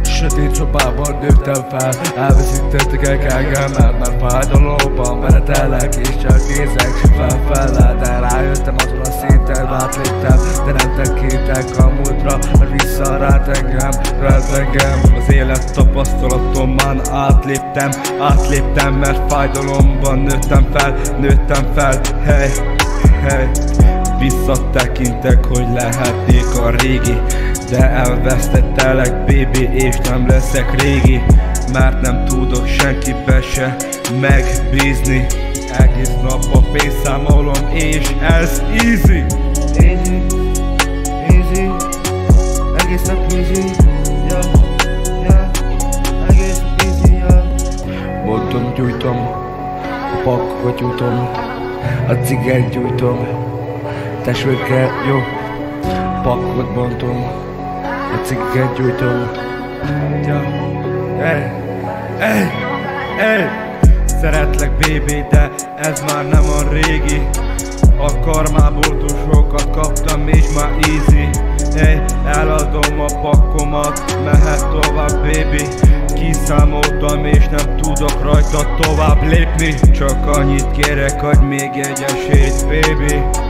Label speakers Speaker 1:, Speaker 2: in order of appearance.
Speaker 1: Sötét szobában nőttem fel, elveszítettek engem, mert már fájdalomban menetelek, és csak nézek felfele. De rájöttem azon a szinten, átléptem, de nem tekintek a múltra, mert visszaránt engem. Az élet tapasztalatomban átléptem, mert fájdalomban nőttem fel, hey. Visszatekintek, hogy lehetnék a régi, de elvesztettelek, baby, és nem leszek régi, mert nem tudok senkibe se megbízni. Egész nap a pénzszámolom, és ez easy. Egész nap easy, egész nap easy, Bontom, gyújtom, a pakkot gyújtom, a ciget gyújtom, testvérkel, jó, pakkot bontom, a cikket gyújtom. Szeretlek, baby, de ez már nem a régi. A karmából túl sokat kaptam, és már easy. Eladom a pakkomat, mehet tovább, baby. Kiszámoltam, és nem tudok rajta tovább lépni. Csak annyit kérek, adj még egy esélyt, baby.